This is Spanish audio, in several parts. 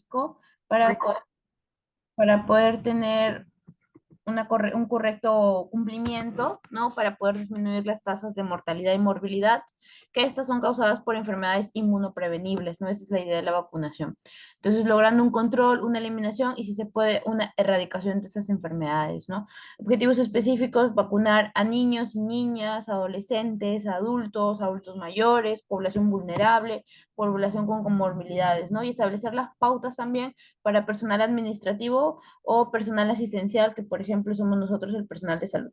específico para, para poder tener un correcto cumplimiento, ¿no? Para poder disminuir las tasas de mortalidad y morbilidad, que estas son causadas por enfermedades inmunoprevenibles, ¿no? Esa es la idea de la vacunación. Entonces, logrando un control, una eliminación y si se puede, una erradicación de esas enfermedades, ¿no? Objetivos específicos, vacunar a niños y niñas, adolescentes, adultos, adultos mayores, población vulnerable, población con comorbilidades, ¿no? Y establecer las pautas también para personal administrativo o personal asistencial, que por ejemplo somos nosotros el personal de salud.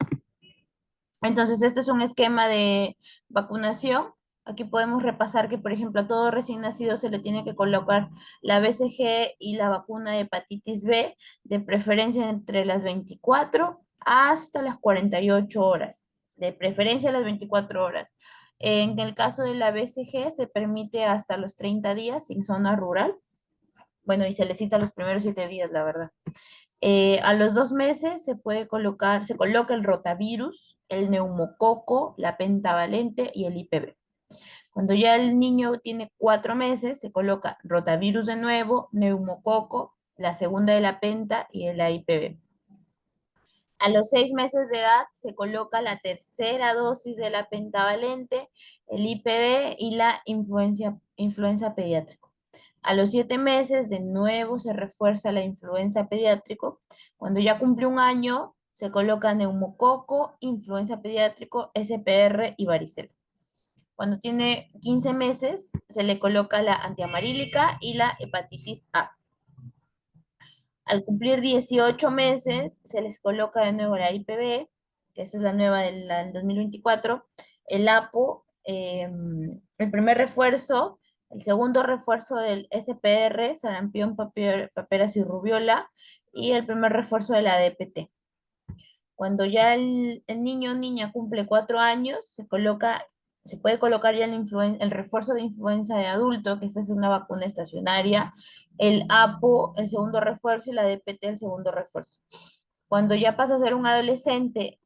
Entonces, este es un esquema de vacunación. Aquí podemos repasar que, por ejemplo, a todo recién nacido se le tiene que colocar la BCG y la vacuna de hepatitis B, de preferencia entre las 24 hasta las 48 horas, de preferencia las 24 horas. En el caso de la BCG se permite hasta los 30 días en zona rural. Bueno, y se le cita los primeros 7 días, la verdad. A los 2 meses se puede colocar, se coloca el rotavirus, el neumococo, la pentavalente y el IPV. Cuando ya el niño tiene 4 meses, se coloca rotavirus de nuevo, neumococo, la segunda de la penta y el IPV. A los 6 meses de edad se coloca la tercera dosis de la pentavalente, el IPV y la influenza pediátrica. A los 7 meses, de nuevo se refuerza la influenza pediátrico. Cuando ya cumple un año, se coloca neumococo, influenza pediátrico, SPR y varicela. Cuando tiene 15 meses, se le coloca la antiamarílica y la hepatitis A. Al cumplir 18 meses, se les coloca de nuevo la IPV, que esta es la nueva del 2024, el APO, el primer refuerzo, el segundo refuerzo del SPR, sarampión, paperas y rubiola, y el primer refuerzo de la DPT. Cuando ya el niño o niña cumple 4 años, se puede colocar ya el refuerzo de influenza de adulto, que esta es una vacuna estacionaria, el APO, el segundo refuerzo, y la DPT, el segundo refuerzo. Cuando ya pasa a ser un adolescente,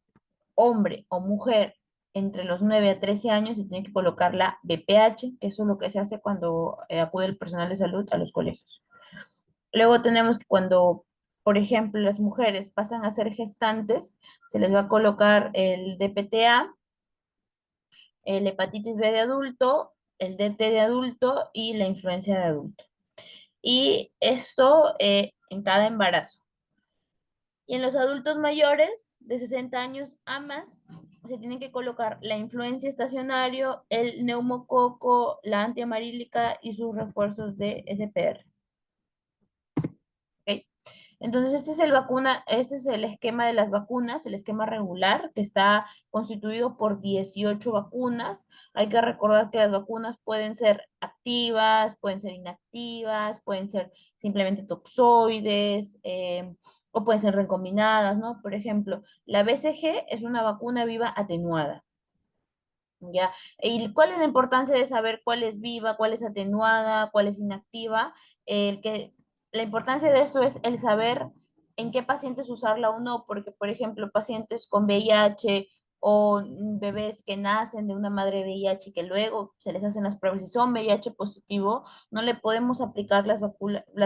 hombre o mujer, entre los 9 a 13 años, se tiene que colocar la BPH, que eso es lo que se hace cuando acude el personal de salud a los colegios. Luego tenemos que cuando, por ejemplo, las mujeres pasan a ser gestantes, se les va a colocar el DPTA, el hepatitis B de adulto, el DT de adulto y la influencia de adulto. Y esto en cada embarazo. Y en los adultos mayores de 60 años a más, se tienen que colocar la influencia estacionario, el neumococo, la antiamarílica y sus refuerzos de SPR. ¿Ok? Entonces, este es el esquema de las vacunas, el esquema regular, que está constituido por 18 vacunas. Hay que recordar que las vacunas pueden ser activas, pueden ser inactivas, pueden ser simplemente toxoides, o pueden ser recombinadas, ¿no? Por ejemplo, la BCG es una vacuna viva atenuada. ¿Ya? ¿Y cuál es la importancia de saber cuál es viva, cuál es atenuada, cuál es inactiva? La importancia de esto es el saber en qué pacientes usarla o no, porque, por ejemplo, pacientes con VIH o bebés que nacen de una madre VIH y que luego se les hacen las pruebas y son VIH positivo, no le podemos aplicar las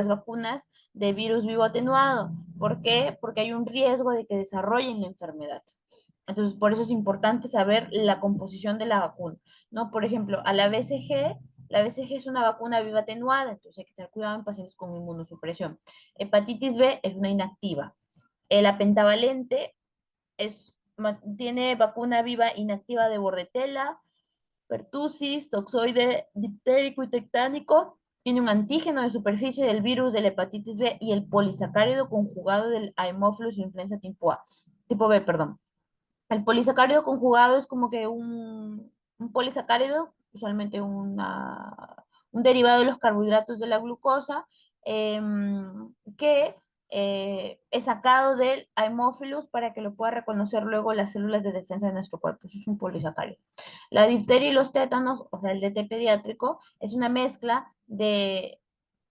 vacunas de virus vivo atenuado. ¿Por qué? Porque hay un riesgo de que desarrollen la enfermedad. Entonces, por eso es importante saber la composición de la vacuna, ¿no? Por ejemplo, a la BCG es una vacuna viva atenuada, entonces hay que tener cuidado en pacientes con inmunosupresión. Hepatitis B es una inactiva. La pentavalente tiene vacuna viva inactiva de bordetela, pertussis, toxoide diptérico y tectánico. Tiene un antígeno de superficie del virus de la hepatitis B y el polisacárido conjugado del Haemophilus influenza tipo B, perdón. El polisacárido conjugado es como que un polisacárido, usualmente un derivado de los carbohidratos de la glucosa, que es sacado del Haemophilus para que lo pueda reconocer luego las células de defensa de nuestro cuerpo. Eso es un polisacárido. La difteria y los tétanos, o sea, el DT pediátrico, es una mezcla de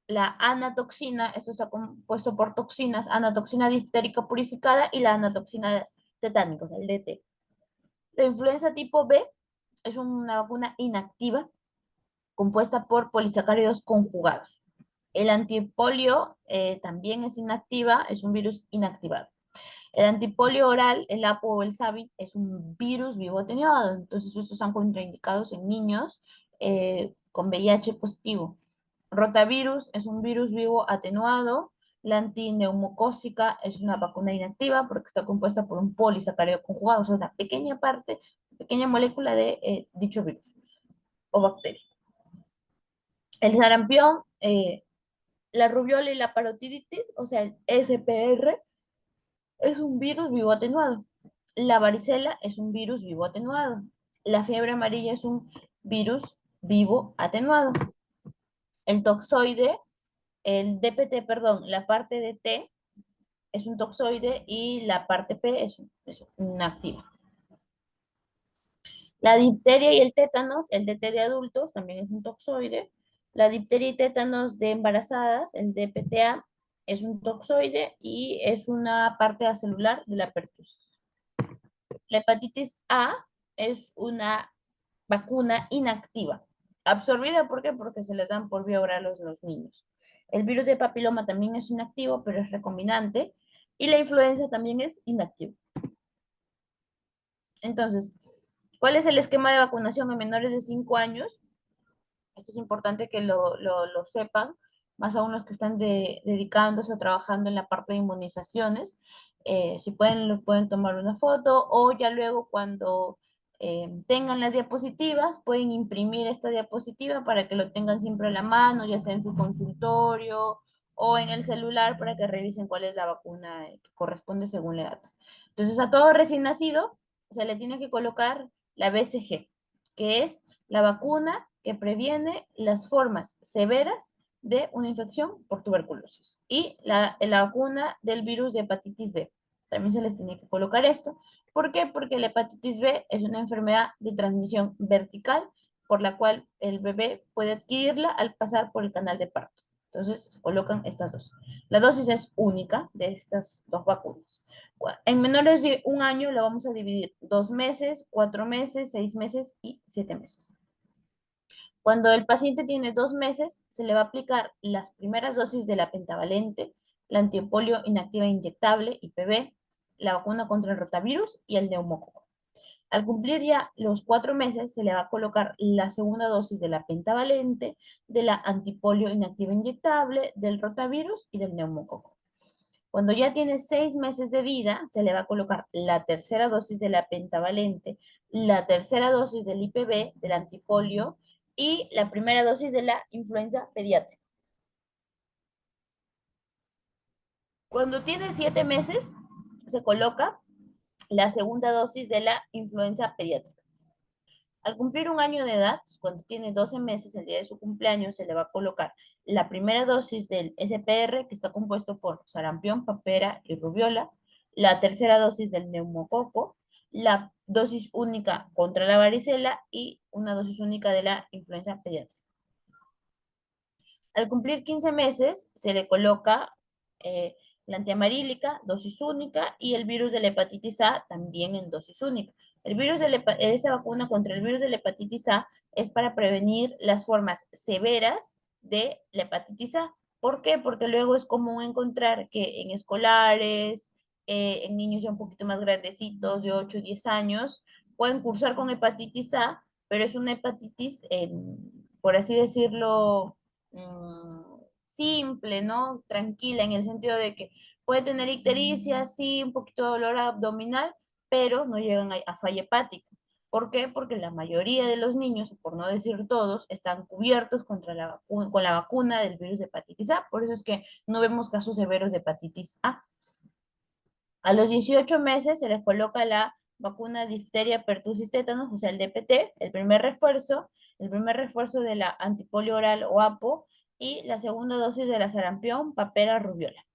la anatoxina, esto está compuesto por toxinas, anatoxina diftérica purificada y la anatoxina tetánica, o sea, el DT. La influenza tipo B es una vacuna inactiva compuesta por polisacáridos conjugados. El antipolio también es inactiva, es un virus inactivado. El antipolio oral, el APO o el SABI, es un virus vivo atenuado. Entonces, estos están contraindicados en niños con VIH positivo. Rotavirus es un virus vivo atenuado. La antineumocócica es una vacuna inactiva porque está compuesta por un polisacárido conjugado, o sea, una pequeña parte, pequeña molécula de dicho virus o bacteria. El sarampión, la rubiola y la parotiditis, o sea, el SPR, es un virus vivo atenuado. La varicela es un virus vivo atenuado. La fiebre amarilla es un virus vivo atenuado. El toxoide, el DPT, perdón, la parte de T es un toxoide y la parte P es inactiva. La difteria y el tétanos, el DT de adultos, también es un toxoide. La difteria y tétanos de embarazadas, el DPTA, es un toxoide y es una parte acelular de la pertusis. La hepatitis A es una vacuna inactiva. Absorbida, ¿por qué? Porque se les dan por vía oral a los niños. El virus de papiloma también es inactivo, pero es recombinante. Y la influenza también es inactiva. Entonces, ¿cuál es el esquema de vacunación en menores de 5 años? Esto es importante que lo sepan, más aún los que están dedicándose o trabajando en la parte de inmunizaciones. Si pueden, lo pueden tomar una foto o ya luego cuando tengan las diapositivas, pueden imprimir esta diapositiva para que lo tengan siempre a la mano, ya sea en su consultorio o en el celular para que revisen cuál es la vacuna que corresponde según la edad. Entonces, a todo recién nacido se le tiene que colocar la BCG, que es la vacuna que previene las formas severas de una infección por tuberculosis. Y la vacuna del virus de hepatitis B. También se les tiene que colocar esto. ¿Por qué? Porque la hepatitis B es una enfermedad de transmisión vertical por la cual el bebé puede adquirirla al pasar por el canal de parto. Entonces se colocan estas dos. La dosis es única de estas dos vacunas. En menores de un año la vamos a dividir 2 meses, 4 meses, 6 meses y 7 meses. Cuando el paciente tiene 2 meses, se le va a aplicar las primeras dosis de la pentavalente, la antipolio inactiva inyectable, IPV, la vacuna contra el rotavirus y el neumococo. Al cumplir ya los 4 meses, se le va a colocar la segunda dosis de la pentavalente, de la antipolio inactiva inyectable, del rotavirus y del neumococo. Cuando ya tiene 6 meses de vida, se le va a colocar la tercera dosis de la pentavalente, la tercera dosis del IPV, del antipolio y la primera dosis de la influenza pediátrica. Cuando tiene 7 meses, se coloca la segunda dosis de la influenza pediátrica. Al cumplir un año de edad, cuando tiene 12 meses, el día de su cumpleaños, se le va a colocar la primera dosis del SPR, que está compuesto por sarampión, papera y rubiola, la tercera dosis del neumococo, la dosis única contra la varicela y una dosis única de la influenza pediátrica. Al cumplir 15 meses, se le coloca la antiamarílica, dosis única, y el virus de la hepatitis A también en dosis única. Esa vacuna contra el virus de la hepatitis A es para prevenir las formas severas de la hepatitis A. ¿Por qué? Porque luego es común encontrar que en escolares, en niños ya un poquito más grandecitos, de 8 o 10 años, pueden cursar con hepatitis A, pero es una hepatitis, por así decirlo, simple, ¿no? Tranquila, en el sentido de que puede tener ictericia, sí, un poquito de dolor abdominal, pero no llegan a falla hepática. ¿Por qué? Porque la mayoría de los niños, por no decir todos, están cubiertos con la vacuna del virus de hepatitis A. Por eso es que no vemos casos severos de hepatitis A. A los 18 meses se les coloca la vacuna difteria, pertussis, tétanos, o sea, el DPT, el primer refuerzo de la antipolio oral o APO y la segunda dosis de la sarampión, papera, rubiola.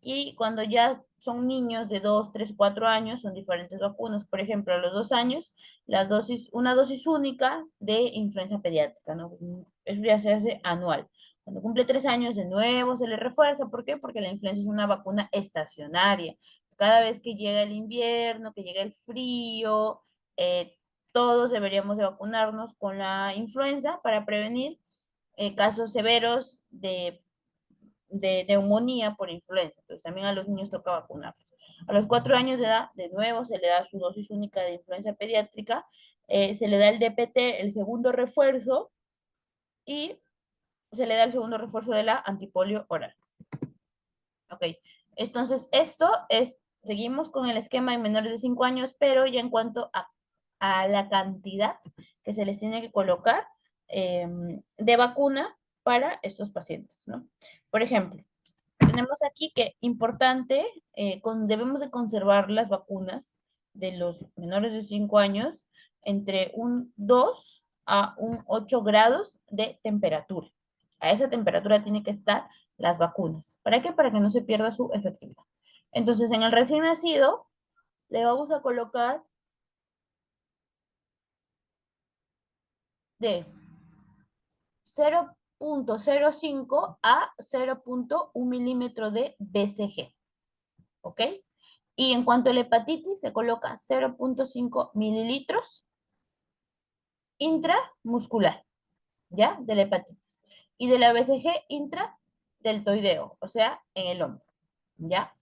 Y cuando ya son niños de 2, 3, 4 años, son diferentes vacunas. Por ejemplo, a los 2 años, una dosis única de influenza pediátrica, ¿no? Eso ya se hace anual. Cuando cumple 3 años, de nuevo se le refuerza. ¿Por qué? Porque la influenza es una vacuna estacionaria. Cada vez que llega el invierno, que llega el frío, todos deberíamos de vacunarnos con la influenza para prevenir casos severos de de neumonía por influenza. Entonces también a los niños toca vacunarlos. A los 4 años de edad, de nuevo, se le da su dosis única de influenza pediátrica, se le da el DPT, el segundo refuerzo, y se le da el segundo refuerzo de la antipolio oral. Ok, entonces esto es, seguimos con el esquema en menores de 5 años, pero ya en cuanto a la cantidad que se les tiene que colocar de vacuna para estos pacientes, ¿no? Por ejemplo, tenemos aquí que importante, debemos de conservar las vacunas de los menores de 5 años entre un 2 a un 8 grados de temperatura. A esa temperatura tienen que estar las vacunas. ¿Para qué? Para que no se pierda su efectividad. Entonces, en el recién nacido, le vamos a colocar de 0,05 a 0,1 milímetro de BCG. ¿Ok? Y en cuanto a la hepatitis, se coloca 0,5 mililitros intramuscular, ¿ya? De la hepatitis. Y de la BCG intradeltoideo, o sea, en el hombro, ¿ya?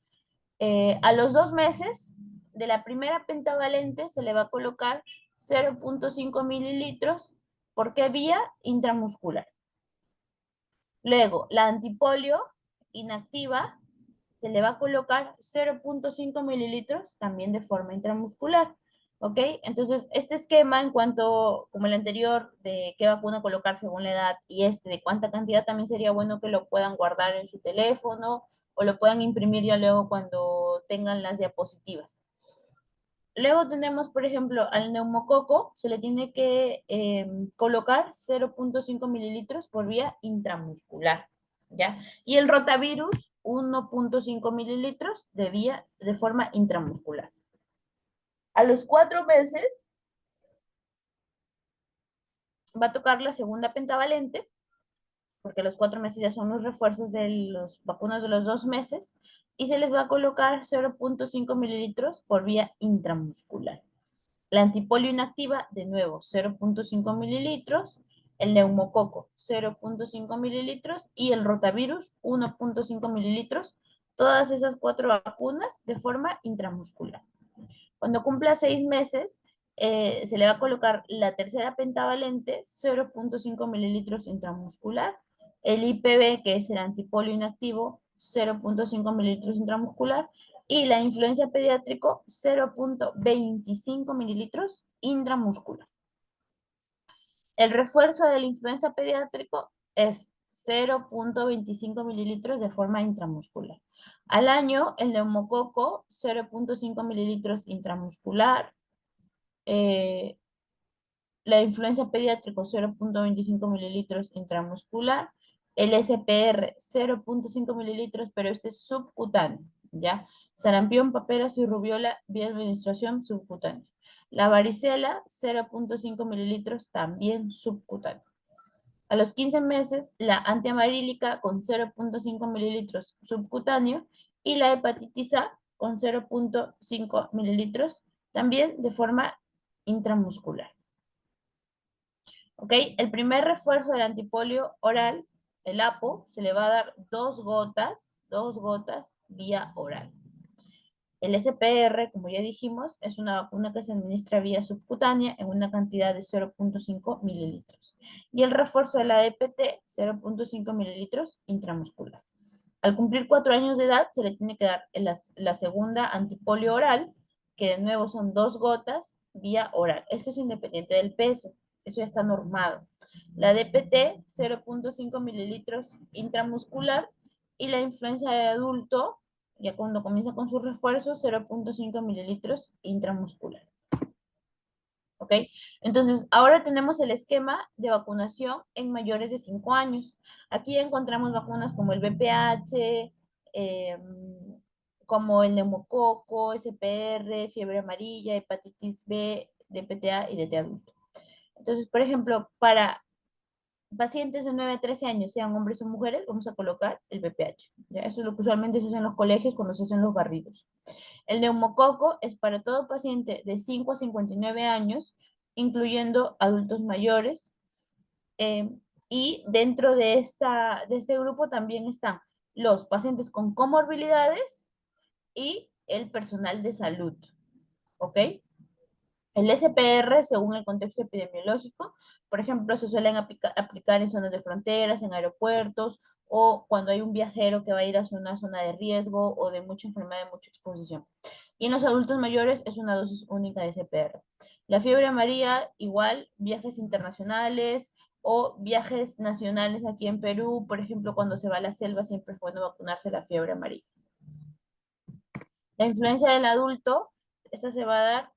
A los 2 meses de la primera pentavalente se le va a colocar 0,5 mililitros, porque vía intramuscular. Luego, la antipolio inactiva se le va a colocar 0,5 mililitros también de forma intramuscular. ¿Ok? Entonces, este esquema, en cuanto, como el anterior, de qué vacuna colocar según la edad, y este de cuánta cantidad, también sería bueno que lo puedan guardar en su teléfono o lo puedan imprimir ya luego cuando tengan las diapositivas. Luego tenemos, por ejemplo, al neumococo, se le tiene que colocar 0,5 mililitros por vía intramuscular, ¿ya? Y el rotavirus, 1,5 mililitros de forma intramuscular. A los 4 meses va a tocar la segunda pentavalente, porque los 4 meses ya son los refuerzos de las vacunas de los 2 meses, y se les va a colocar 0,5 mililitros por vía intramuscular. La antipolio inactiva, de nuevo, 0,5 mililitros. El neumococo, 0,5 mililitros. Y el rotavirus, 1,5 mililitros. Todas esas 4 vacunas de forma intramuscular. Cuando cumpla 6 meses, se le va a colocar la tercera pentavalente, 0,5 mililitros intramuscular. El IPV, que es el antipolio inactivo, 0,5 mililitros intramuscular. Y la influencia pediátrico, 0,25 mililitros intramuscular. El refuerzo de la influenza pediátrico es 0,25 mililitros de forma intramuscular. Al año, el neumococo, 0,5 mililitros intramuscular. La influenza pediátrico, 0,25 mililitros intramuscular. El SPR, 0,5 mililitros, pero este es subcutáneo, ¿ya? Sarampión, paperas y rubiola, vía administración subcutánea. La varicela, 0,5 mililitros, también subcutáneo. A los 15 meses, la antiamarílica con 0,5 mililitros subcutáneo y la hepatitis A con 0,5 mililitros, también de forma intramuscular. ¿Ok? El primer refuerzo del antipolio oral, el APO, se le va a dar 2 gotas vía oral. El SPR, como ya dijimos, es una vacuna que se administra vía subcutánea en una cantidad de 0,5 mililitros. Y el refuerzo de la DPT, 0,5 mililitros intramuscular. Al cumplir 4 años de edad, se le tiene que dar la segunda antipolio oral, que de nuevo son 2 gotas vía oral. Esto es independiente del peso, eso ya está normado. La DPT, 0,5 mililitros intramuscular, y la influencia de adulto, ya cuando comienza con sus refuerzos, 0,5 mililitros intramuscular. ¿Ok? Entonces, ahora tenemos el esquema de vacunación en mayores de 5 años. Aquí encontramos vacunas como el VPH, como el neumococo, SPR, fiebre amarilla, hepatitis B, DPTA y DT adulto. Entonces, por ejemplo, para pacientes de 9 a 13 años, sean hombres o mujeres, vamos a colocar el VPH. ¿Ya? Eso es lo que usualmente se hace en los colegios cuando se hacen los barridos. El neumococo es para todo paciente de 5 a 59 años, incluyendo adultos mayores. Y dentro de este grupo también están los pacientes con comorbilidades y el personal de salud, ¿ok? El SPR, según el contexto epidemiológico, por ejemplo, se suelen aplicar en zonas de fronteras, en aeropuertos o cuando hay un viajero que va a ir hacia una zona de riesgo o de mucha enfermedad, de mucha exposición. Y en los adultos mayores es una dosis única de SPR. La fiebre amarilla, igual, viajes internacionales o viajes nacionales aquí en Perú, por ejemplo, cuando se va a la selva, siempre es bueno vacunarse la fiebre amarilla. La influencia del adulto, esta se va a dar.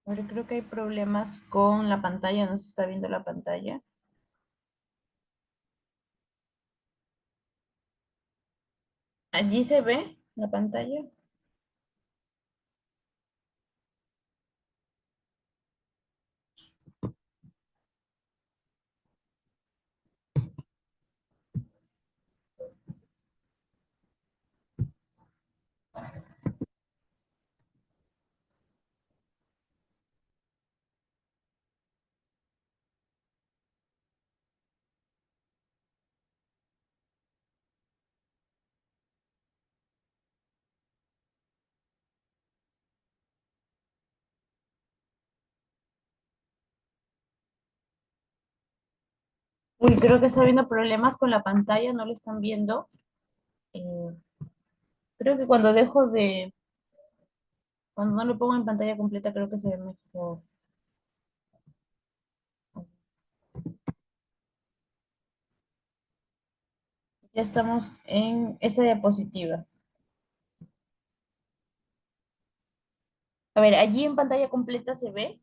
Ahora creo que hay problemas con la pantalla, no se está viendo la pantalla. Allí se ve la pantalla. Uy, creo que está habiendo problemas con la pantalla, no lo están viendo. Eh, creo que cuando no lo pongo en pantalla completa, creo que se ve mejor. Ya estamos en esta diapositiva. A ver, allí en pantalla completa se ve.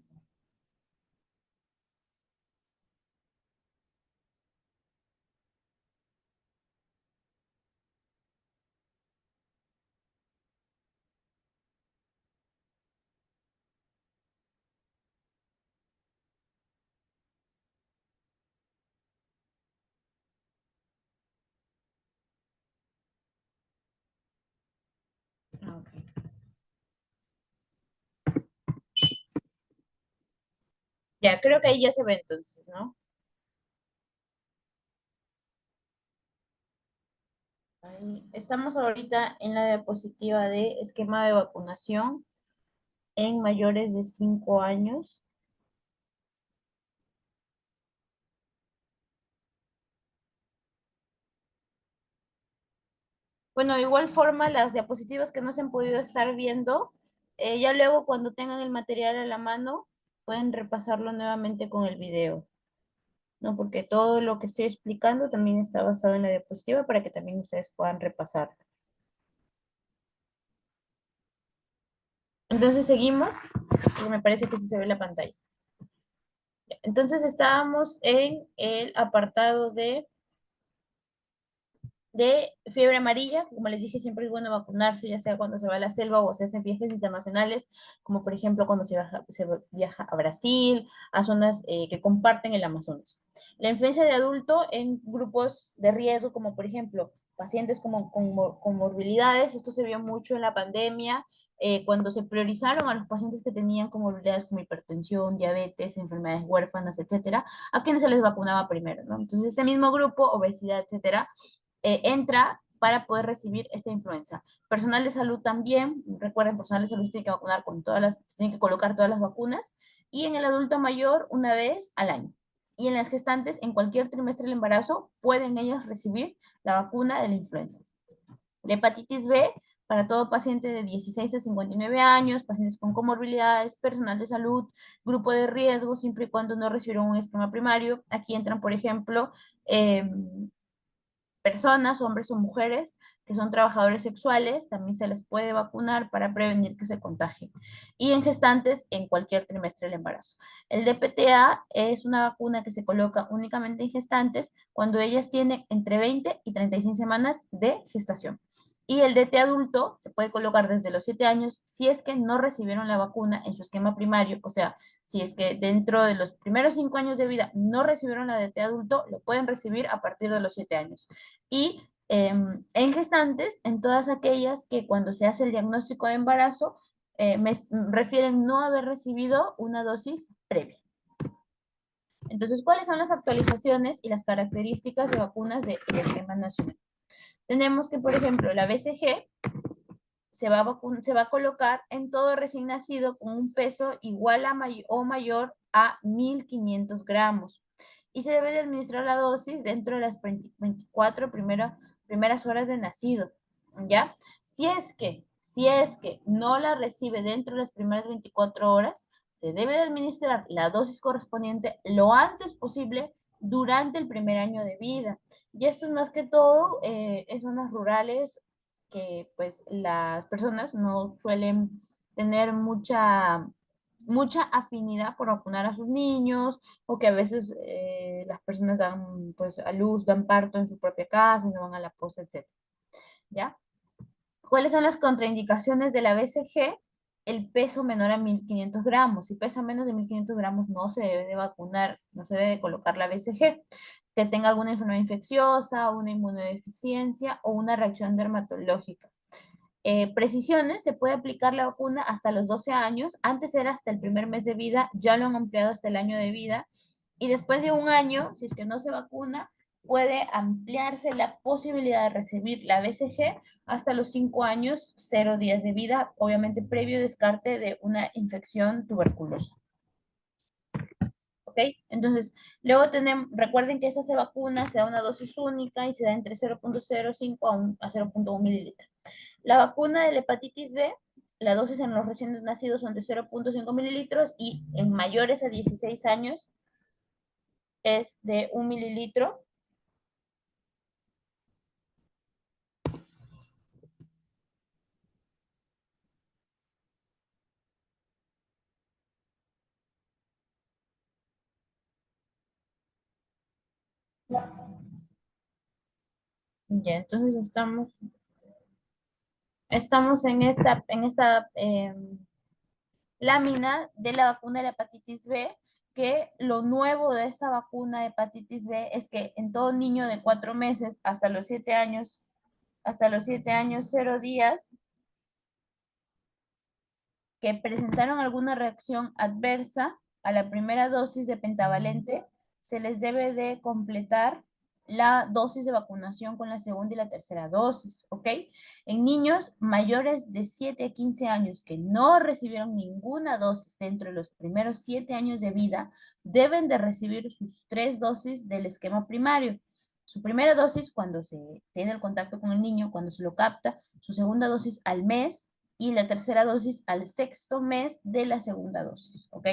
Ah, ok. Ya, creo que ahí ya se ve entonces, ¿no? Ahí. Estamos ahorita en la diapositiva de esquema de vacunación en mayores de 5 años. Bueno, de igual forma, las diapositivas que no se han podido estar viendo, ya luego cuando tengan el material a la mano, pueden repasarlo nuevamente con el video, ¿no? Porque todo lo que estoy explicando también está basado en la diapositiva para que también ustedes puedan repasar. Entonces seguimos, porque me parece que sí se ve la pantalla. Entonces estábamos en el apartado de fiebre amarilla, como les dije, siempre es bueno vacunarse, ya sea cuando se va a la selva o se hacen viajes internacionales, como por ejemplo cuando se viaja a Brasil, a zonas que comparten el Amazonas. La influencia de adulto en grupos de riesgo, como por ejemplo pacientes con morbilidades, esto se vio mucho en la pandemia, cuando se priorizaron a los pacientes que tenían comorbilidades como hipertensión, diabetes, enfermedades huérfanas, etcétera, a quienes se les vacunaba primero, ¿no? Entonces, ese mismo grupo, obesidad, etcétera, entra para poder recibir esta influenza. Personal de salud también, recuerden, personal de salud tiene que vacunar con tiene que colocar todas las vacunas, y en el adulto mayor una vez al año. Y en las gestantes, en cualquier trimestre del embarazo, pueden ellas recibir la vacuna de la influenza. La hepatitis B, para todo paciente de 16 a 59 años, pacientes con comorbilidades, personal de salud, grupo de riesgo, siempre y cuando no recibieron un esquema primario. Aquí entran, por ejemplo, eh, personas, hombres o mujeres, que son trabajadores sexuales, también se les puede vacunar para prevenir que se contagien. Y en gestantes, en cualquier trimestre del embarazo. El DPTA es una vacuna que se coloca únicamente en gestantes cuando ellas tienen entre 20 y 36 semanas de gestación. Y el DT adulto se puede colocar desde los 7 años si es que no recibieron la vacuna en su esquema primario, o sea, si es que dentro de los primeros 5 años de vida no recibieron la DT adulto, lo pueden recibir a partir de los 7 años. Y en gestantes, en todas aquellas que cuando se hace el diagnóstico de embarazo, me refieren no haber recibido una dosis previa. Entonces, ¿cuáles son las actualizaciones y las características de vacunas del esquema nacional? Tenemos que, por ejemplo, la BCG se va a colocar en todo recién nacido con un peso igual a o mayor a 1.500 gramos. Y se debe de administrar la dosis dentro de las 24 primeras horas de nacido, ¿ya? Si es que no la recibe dentro de las primeras 24 horas, se debe de administrar la dosis correspondiente lo antes posible durante el primer año de vida. Y esto es más que todo en zonas rurales que pues las personas no suelen tener mucha afinidad por vacunar a sus niños o que a veces las personas dan pues a luz, dan parto en su propia casa y no van a la posta, etc. ¿Ya? ¿Cuáles son las contraindicaciones de la BCG? El peso menor a 1.500 gramos. Si pesa menos de 1.500 gramos, no se debe de vacunar, no se debe de colocar la BCG. Que tenga alguna enfermedad infecciosa, una inmunodeficiencia o una reacción dermatológica. Precisiones, se puede aplicar la vacuna hasta los 12 años, antes era hasta el primer mes de vida, ya lo han ampliado hasta el año de vida, y después de un año, si es que no se vacuna, puede ampliarse la posibilidad de recibir la BCG hasta los 5 años, 0 días de vida, obviamente previo descarte de una infección tuberculosa. ¿Ok? Entonces, luego tenemos, recuerden que esa se vacuna, se da una dosis única y se da entre 0.05 a 0.1 mililitros. La vacuna de la hepatitis B, la dosis en los recién nacidos son de 0.5 mililitros y en mayores a 16 años es de 1 mililitro. Ya, entonces estamos en esta lámina de la vacuna de la hepatitis B, que lo nuevo de esta vacuna de hepatitis B es que en todo niño de 4 meses hasta los 7 años, 0 días, que presentaron alguna reacción adversa a la primera dosis de pentavalente, se les debe de completar la dosis de vacunación con la segunda y la tercera dosis, ¿ok? En niños mayores de 7 a 15 años que no recibieron ninguna dosis dentro de los primeros 7 años de vida, deben de recibir sus 3 dosis del esquema primario. Su primera dosis cuando se tiene el contacto con el niño, cuando se lo capta, su segunda dosis al mes y la tercera dosis al sexto mes de la segunda dosis, ¿ok?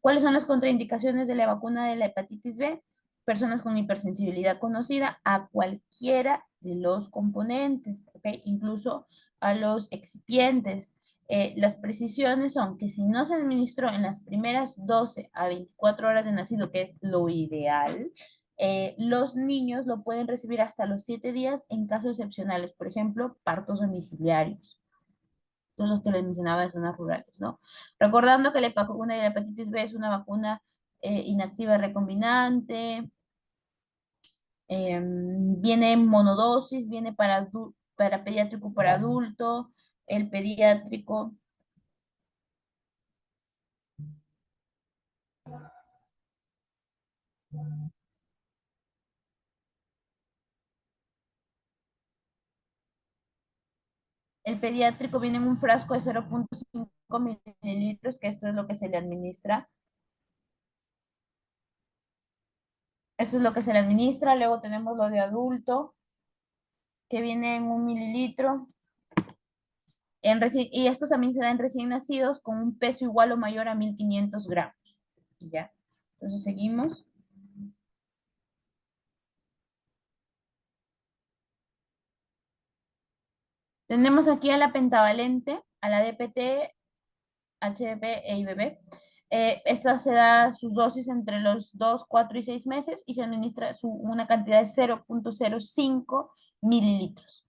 ¿Cuáles son las contraindicaciones de la vacuna de la hepatitis B? Personas con hipersensibilidad conocida a cualquiera de los componentes, ¿ok? Incluso a los excipientes. Las precisiones son que si no se administró en las primeras 12 a 24 horas de nacido, que es lo ideal, los niños lo pueden recibir hasta los 7 días en casos excepcionales, por ejemplo, partos domiciliarios. Son los que les mencionaba de zonas rurales, ¿no? Recordando que la vacuna de la hepatitis B es una vacuna inactiva recombinante, viene en monodosis, viene para pediátrico para adulto, el pediátrico, el pediátrico viene en un frasco de 0.5 mililitros, que esto es lo que se le administra. Esto es lo que se le administra, luego tenemos lo de adulto, que viene en 1 mililitro. Y estos también se dan recién nacidos con un peso igual o mayor a 1.500 gramos. ¿Ya? Entonces seguimos. Tenemos aquí a la pentavalente, a la DPT, HDP e IBB. Esta se da sus dosis entre los 2, 4 y 6 meses y se administra una cantidad de 0.05 mililitros.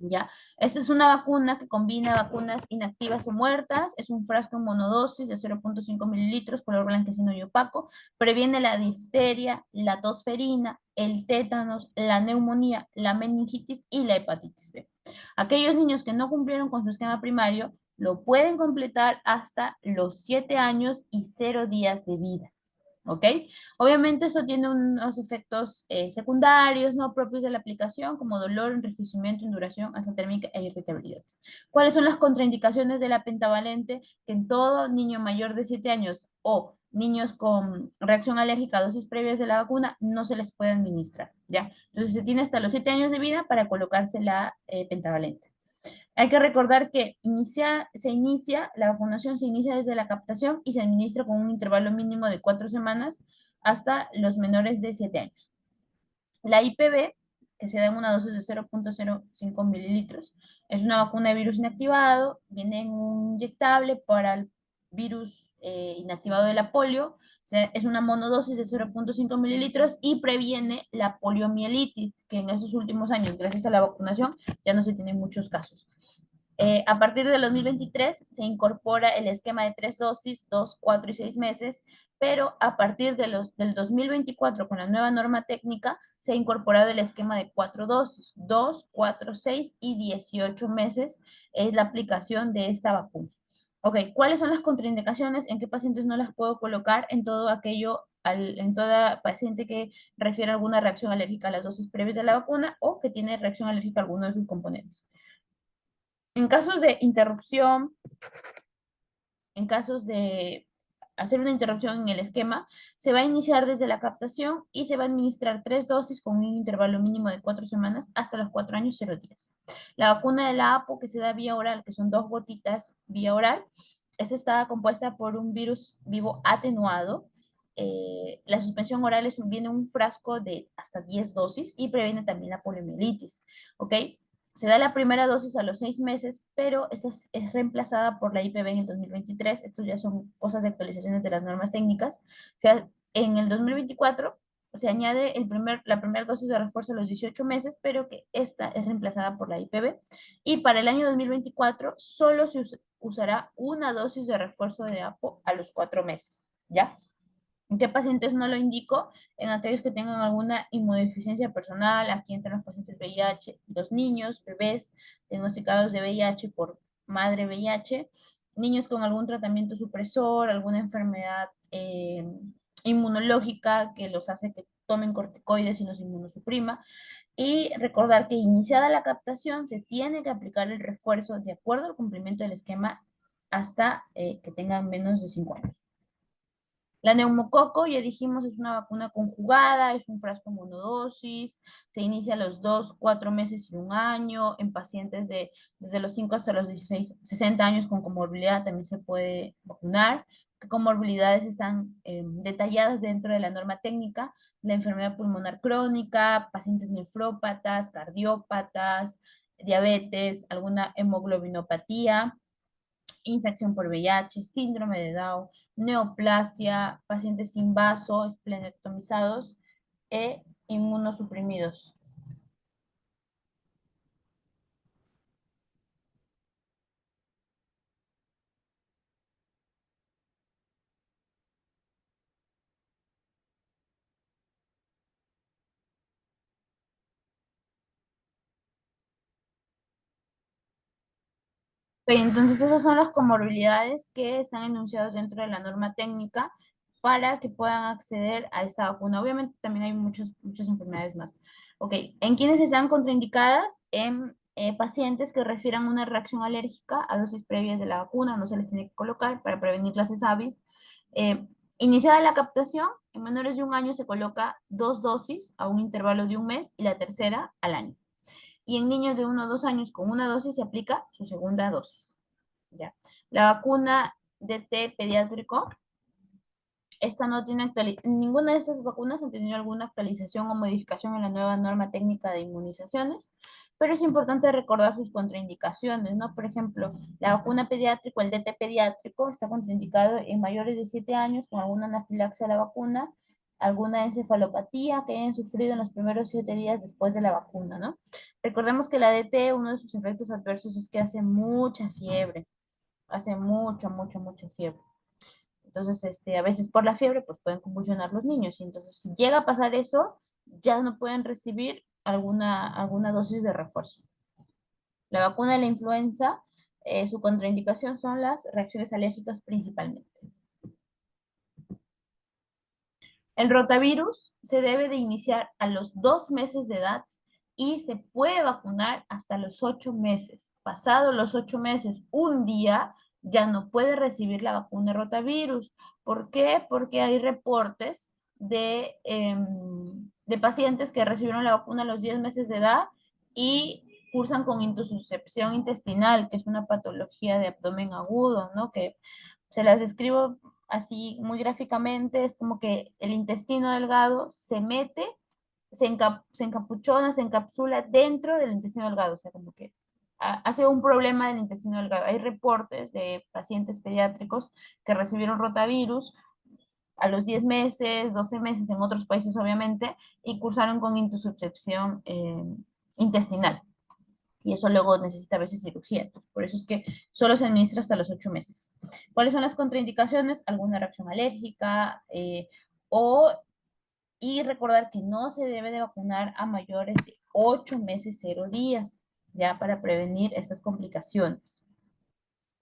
¿Ya? Esta es una vacuna que combina vacunas inactivas o muertas, es un frasco en monodosis de 0,5 mililitros, color blanquecino y opaco, previene la difteria, la tosferina, el tétanos, la neumonía, la meningitis y la hepatitis B. Aquellos niños que no cumplieron con su esquema primario lo pueden completar hasta los 7 años y 0 días de vida. ¿Ok? Obviamente eso tiene unos efectos secundarios, no propios de la aplicación, como dolor, enrojecimiento, induración, alta térmica e irritabilidad. ¿Cuáles son las contraindicaciones de la pentavalente? Que en todo niño mayor de 7 años o niños con reacción alérgica a dosis previas de la vacuna no se les puede administrar, ¿ya? Entonces se tiene hasta los 7 años de vida para colocarse la pentavalente. Hay que recordar que la vacunación se inicia desde la captación y se administra con un intervalo mínimo de 4 semanas hasta los menores de 7 años. La IPV, que se da en una dosis de 0,05 mililitros, es una vacuna de virus inactivado, viene en un inyectable para el virus inactivado de la polio, es una monodosis de 0,5 mililitros y previene la poliomielitis, que en esos últimos años, gracias a la vacunación, ya no se tienen muchos casos. A partir del 2023 se incorpora el esquema de 3 dosis, 2, 4 y 6 meses, pero a partir del 2024 con la nueva norma técnica se ha incorporado el esquema de 4 dosis, 2, 4, 6 y 18 meses es la aplicación de esta vacuna. Ok, ¿cuáles son las contraindicaciones? ¿En qué pacientes no las puedo colocar? En todo aquello, en toda paciente que refiere a alguna reacción alérgica a las dosis previas de la vacuna o que tiene reacción alérgica a alguno de sus componentes. En casos de interrupción, en casos de hacer una interrupción en el esquema, se va a iniciar desde la captación y se va a administrar 3 dosis con un intervalo mínimo de 4 semanas hasta los 4 años 0 días. La vacuna de la APO que se da vía oral, que son 2 gotitas vía oral, esta está compuesta por un virus vivo atenuado. La suspensión oral viene un frasco de hasta 10 dosis y previene también la poliomielitis. ¿Ok? Se da la primera dosis a los 6 meses, pero esta es reemplazada por la IPV en el 2023. Estos ya son cosas de actualizaciones de las normas técnicas. O sea, en el 2024 se añade la primera dosis de refuerzo a los 18 meses, pero que esta es reemplazada por la IPV. Y para el año 2024 solo se usará una dosis de refuerzo de APO a los 4 meses. ¿Ya? ¿En qué pacientes no lo indico? En aquellos que tengan alguna inmunodeficiencia personal, aquí entran los pacientes VIH, los niños, bebés diagnosticados de VIH por madre VIH, niños con algún tratamiento supresor, alguna enfermedad inmunológica que los hace que tomen corticoides y los inmunosuprima. Y recordar que iniciada la captación se tiene que aplicar el refuerzo de acuerdo al cumplimiento del esquema hasta que tengan menos de 5 años. La neumococo, ya dijimos, es una vacuna conjugada, es un frasco monodosis, se inicia a los 2, 4 meses y un año, en pacientes desde los 5 hasta los 16, 60 años con comorbilidad también se puede vacunar. ¿Qué comorbilidades están detalladas dentro de la norma técnica? La enfermedad pulmonar crónica, pacientes nefrópatas, cardiópatas, diabetes, alguna hemoglobinopatía, infección por VIH, síndrome de Down, neoplasia, pacientes sin vaso, esplenectomizados e inmunosuprimidos. Entonces, esas son las comorbilidades que están enunciados dentro de la norma técnica para que puedan acceder a esta vacuna. Obviamente, también hay muchas enfermedades más. Ok, ¿en quiénes están contraindicadas? En pacientes que refieran una reacción alérgica a dosis previas de la vacuna, no se les tiene que colocar para prevenir las ESAVIS. Eh, Iniciada la captación, en menores de un año se coloca 2 dosis a un intervalo de un mes y la tercera al año. Y en niños de 1 o 2 años con una dosis se aplica su segunda dosis. ¿Ya? La vacuna DT pediátrico, esta no tiene ninguna de estas vacunas ha tenido alguna actualización o modificación en la nueva norma técnica de inmunizaciones, pero es importante recordar sus contraindicaciones, ¿no? Por ejemplo, la vacuna pediátrico, el DT pediátrico, está contraindicado en mayores de 7 años con alguna anafilaxia a la vacuna, alguna encefalopatía que hayan sufrido en los primeros 7 días después de la vacuna, ¿no? Recordemos que la DT, uno de sus efectos adversos es que hace mucha fiebre, hace mucha fiebre. Entonces, a veces por la fiebre, pues pueden convulsionar los niños. Y entonces, si llega a pasar eso, ya no pueden recibir alguna dosis de refuerzo. La vacuna de la influenza, su contraindicación son las reacciones alérgicas principalmente. El rotavirus se debe de iniciar a los 2 meses de edad y se puede vacunar hasta los 8 meses. Pasado los 8 meses, un día, ya no puede recibir la vacuna de rotavirus. ¿Por qué? Porque hay reportes de pacientes que recibieron la vacuna a los 10 meses de edad y cursan con intususcepción intestinal, que es una patología de abdomen agudo, ¿no? Que se las describo así muy gráficamente, es como que el intestino delgado se mete, se encapuchona, se encapsula dentro del intestino delgado, o sea, como que hace un problema del intestino delgado. Hay reportes de pacientes pediátricos que recibieron rotavirus a los 10 meses, 12 meses, en otros países obviamente, y cursaron con intussuscepción intestinal. Y eso luego necesita a veces cirugía. Entonces, por eso es que solo se administra hasta los 8 meses. ¿Cuáles son las contraindicaciones? Alguna reacción alérgica y recordar que no se debe de vacunar a mayores de 8 meses, 0 días, ya para prevenir estas complicaciones.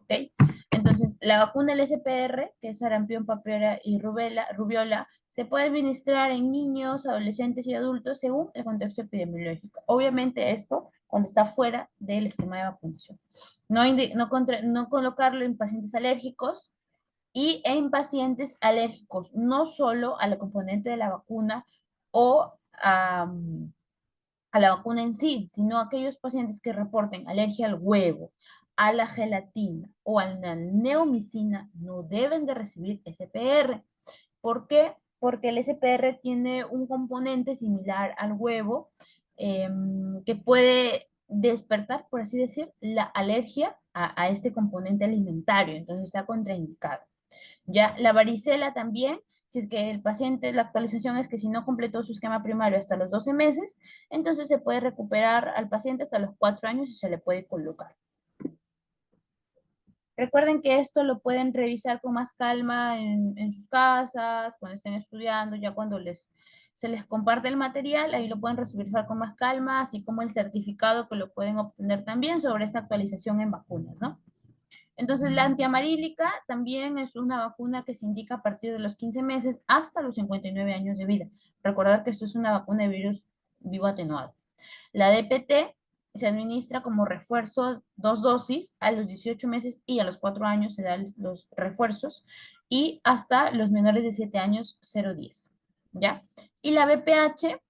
¿Ok? Entonces, la vacuna del SPR, que es sarampión, papiora y rubiola, se puede administrar en niños, adolescentes y adultos según el contexto epidemiológico. Obviamente esto cuando está fuera del esquema de vacunación. No colocarlo en pacientes alérgicos y en pacientes alérgicos, no solo a la componente de la vacuna o a la vacuna en sí, sino a aquellos pacientes que reporten alergia al huevo, a la gelatina o a la neomicina no deben de recibir SPR. ¿Por qué? Porque el SPR tiene un componente similar al huevo que puede despertar, por así decir, la alergia a este componente alimentario, entonces está contraindicado. Ya la varicela también, si es que el paciente, la actualización es que si no completó su esquema primario hasta los 12 meses, entonces se puede recuperar al paciente hasta los 4 años y se le puede colocar. Recuerden que esto lo pueden revisar con más calma en sus casas, cuando estén estudiando, ya cuando se les comparte el material, ahí lo pueden revisar con más calma, así como el certificado que lo pueden obtener también sobre esta actualización en vacunas, ¿no? Entonces, la antiamarílica también es una vacuna que se indica a partir de los 15 meses hasta los 59 años de vida. Recordar que esto es una vacuna de virus vivo atenuado. La DPT se administra como refuerzo 2 dosis a los 18 meses y a los 4 años se dan los refuerzos y hasta los menores de 7 años 0,10. ¿Ya? Y la BPH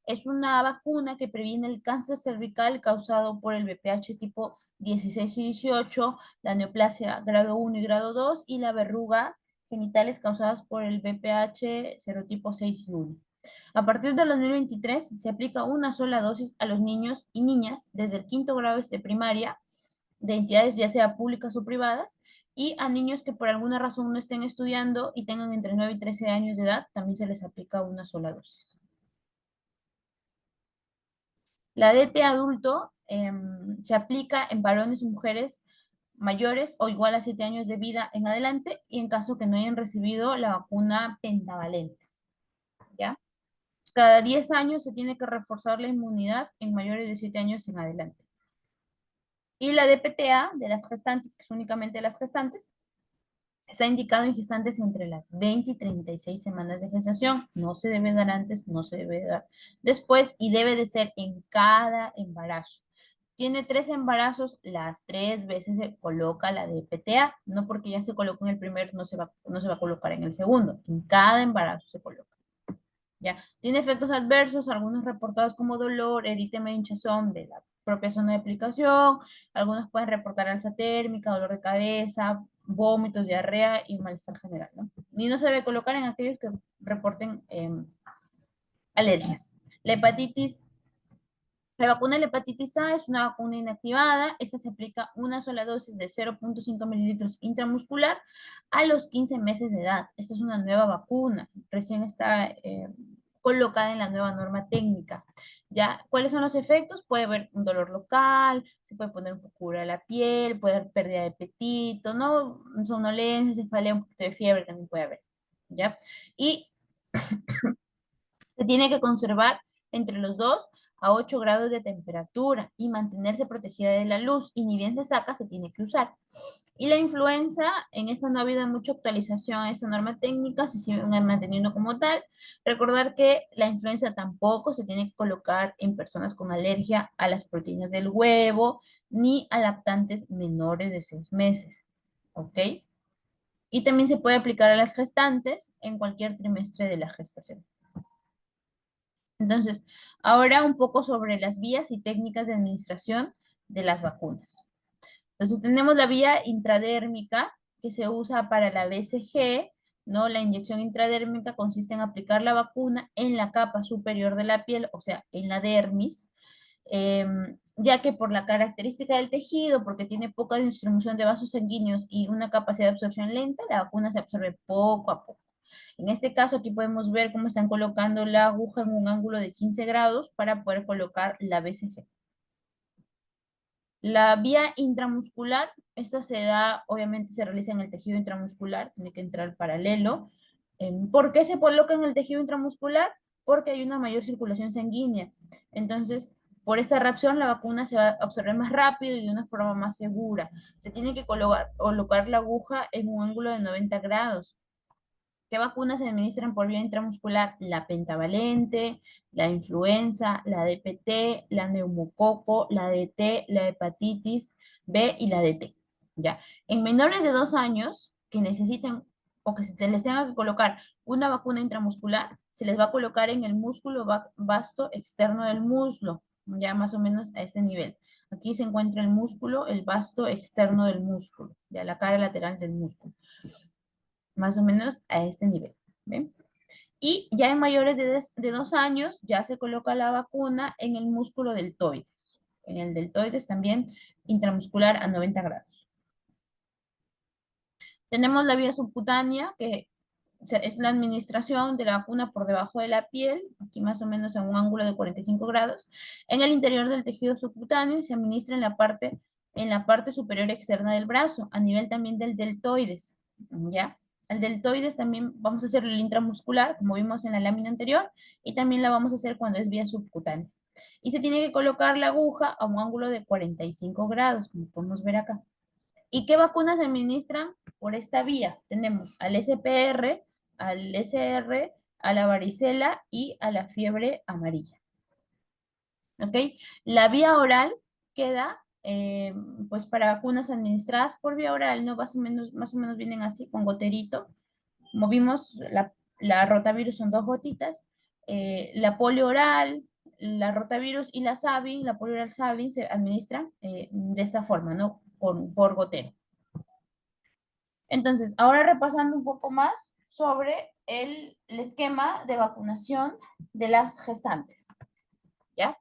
es una vacuna que previene el cáncer cervical causado por el BPH tipo 16 y 18, la neoplasia grado 1 y grado 2 y la verruga genitales causadas por el BPH serotipo 6 y 1. A partir de 2023 se aplica una sola dosis a los niños y niñas desde el quinto grado de primaria de entidades ya sea públicas o privadas y a niños que por alguna razón no estén estudiando y tengan entre 9 y 13 años de edad también se les aplica una sola dosis. La DT adulto se aplica en varones y mujeres mayores o igual a 7 años de vida en adelante y en caso que no hayan recibido la vacuna pentavalente. ¿Ya? Cada 10 años se tiene que reforzar la inmunidad en mayores de 7 años en adelante. Y la DPTA de las gestantes, que es únicamente las gestantes, está indicado en gestantes entre las 20 y 36 semanas de gestación. No se debe dar antes, no se debe dar después y debe de ser en cada embarazo. Tiene 3 embarazos, las 3 veces se coloca la de PTA, no porque ya se colocó en el primero, no se va a colocar en el segundo. En cada embarazo se coloca. ¿Ya? Tiene efectos adversos, algunos reportados como dolor, eritema e hinchazón de la propia zona de aplicación, algunos pueden reportar alza térmica, dolor de cabeza, vómitos, diarrea y malestar general, ¿no? Y no se debe colocar en aquellos que reporten alergias. La hepatitis La vacuna de la hepatitis A es una vacuna inactivada. Esta se aplica una sola dosis de 0,5 mililitros intramuscular a los 15 meses de edad. Esta es una nueva vacuna, recién está colocada en la nueva norma técnica. ¿Ya? ¿Cuáles son los efectos? Puede haber un dolor local, se puede poner un poco dura la piel, puede haber pérdida de apetito, ¿no? Somnolencia, cefalea, un poquito de fiebre también puede haber. ¿Ya? Y se tiene que conservar entre los 2 a 8 grados de temperatura y mantenerse protegida de la luz. Y ni bien se saca, se tiene que usar. Y la influenza, en esta no ha habido mucha actualización a esta norma técnica, se sigue manteniendo como tal. Recordar que la influenza tampoco se tiene que colocar en personas con alergia a las proteínas del huevo, ni a lactantes menores de 6 meses. ¿Ok? Y también se puede aplicar a las gestantes en cualquier trimestre de la gestación. Entonces, ahora un poco sobre las vías y técnicas de administración de las vacunas. Entonces, tenemos la vía intradérmica que se usa para la BCG, ¿no? La inyección intradérmica consiste en aplicar la vacuna en la capa superior de la piel, o sea, en la dermis, ya que por la característica del tejido, porque tiene poca distribución de vasos sanguíneos y una capacidad de absorción lenta, la vacuna se absorbe poco a poco. En este caso, aquí podemos ver cómo están colocando la aguja en un ángulo de 15 grados para poder colocar la BCG. La vía intramuscular, esta se da, obviamente se realiza en el tejido intramuscular, tiene que entrar paralelo. ¿Por qué se coloca en el tejido intramuscular? Porque hay una mayor circulación sanguínea. Entonces, por esta reacción, la vacuna se va a absorber más rápido y de una forma más segura. Se tiene que colocar la aguja en un ángulo de 90 grados. ¿Qué vacunas se administran por vía intramuscular? La pentavalente, la influenza, la DPT, la neumococo, la DT, la hepatitis B y la DT. ¿Ya? En menores de 2 años que necesiten o que se les tenga que colocar una vacuna intramuscular, se les va a colocar en el músculo vasto externo del muslo, ya más o menos a este nivel. Aquí se encuentra el músculo, el vasto externo del músculo, ya la cara lateral del músculo más o menos a este nivel. ¿Ven? Y ya en mayores de 2 años ya se coloca la vacuna en el músculo deltoides. En el deltoides también intramuscular a 90 grados. Tenemos la vía subcutánea, que es la administración de la vacuna por debajo de la piel, aquí más o menos a un ángulo de 45 grados, en el interior del tejido subcutáneo y se administra en la parte superior externa del brazo, a nivel también del deltoides, ¿ya? El deltoides también vamos a hacer el intramuscular, como vimos en la lámina anterior, y también la vamos a hacer cuando es vía subcutánea. Y se tiene que colocar la aguja a un ángulo de 45 grados, como podemos ver acá. ¿Y qué vacunas se administran por esta vía? Tenemos al SPR, al SR, a la varicela y a la fiebre amarilla. ¿Ok? La vía oral queda, pues para vacunas administradas por vía oral, ¿no? Más o menos vienen así, con goterito. Como vimos, la rotavirus son 2 gotitas. La polio oral, la rotavirus y la Sabin, la polio oral Sabin se administran de esta forma, ¿no? Por gotero. Entonces, ahora repasando un poco más sobre el esquema de vacunación de las gestantes, ¿ya?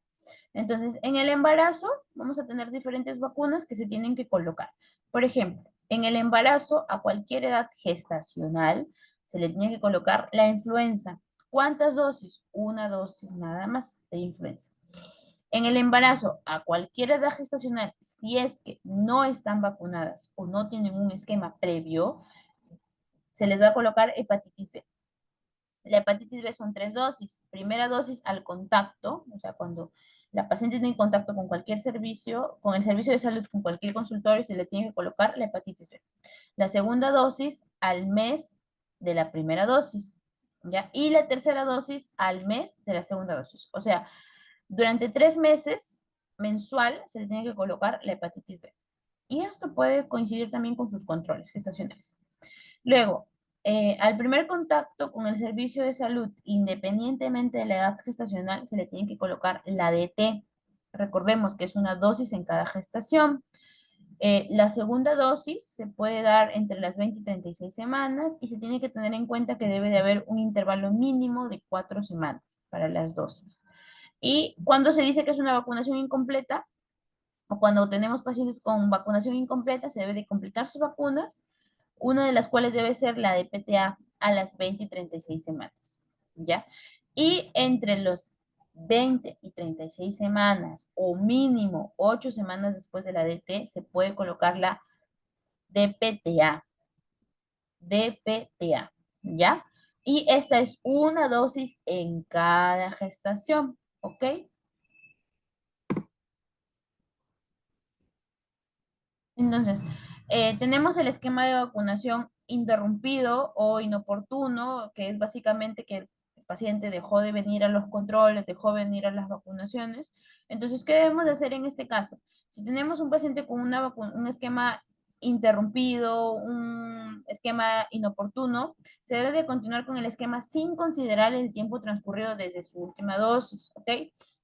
Entonces, en el embarazo vamos a tener diferentes vacunas que se tienen que colocar. Por ejemplo, en el embarazo a cualquier edad gestacional se le tiene que colocar la influenza. ¿Cuántas dosis? Una dosis nada más de influenza. En el embarazo, a cualquier edad gestacional, si es que no están vacunadas o no tienen un esquema previo, se les va a colocar hepatitis B. La hepatitis B son 3 dosis. Primera dosis al contacto, o sea, cuando la paciente tiene contacto con cualquier servicio, con el servicio de salud, con cualquier consultorio, se le tiene que colocar la hepatitis B. La segunda dosis al mes de la primera dosis, ¿ya? Y la tercera dosis al mes de la segunda dosis. O sea, durante 3 meses mensual se le tiene que colocar la hepatitis B. Y esto puede coincidir también con sus controles gestacionales. Luego, al primer contacto con el servicio de salud, independientemente de la edad gestacional, se le tiene que colocar la DT. Recordemos que es una dosis en cada gestación. La segunda dosis se puede dar entre las 20 y 36 semanas y se tiene que tener en cuenta que debe de haber un intervalo mínimo de 4 semanas para las dosis. Y cuando se dice que es una vacunación incompleta, o cuando tenemos pacientes con vacunación incompleta, se debe de completar sus vacunas, una de las cuales debe ser la de PTA a las 20 y 36 semanas, ¿ya? Y entre los 20 y 36 semanas, o mínimo 8 semanas después de la DT, se puede colocar la DPTA, DPTA, ¿ya? Y esta es una dosis en cada gestación, ¿ok? Entonces, tenemos el esquema de vacunación interrumpido o inoportuno, que es básicamente que el paciente dejó de venir a los controles, dejó de venir a las vacunaciones. Entonces, ¿qué debemos de hacer en este caso? Si tenemos un paciente con un esquema interrumpido, un esquema inoportuno, se debe de continuar con el esquema sin considerar el tiempo transcurrido desde su última dosis, ¿ok?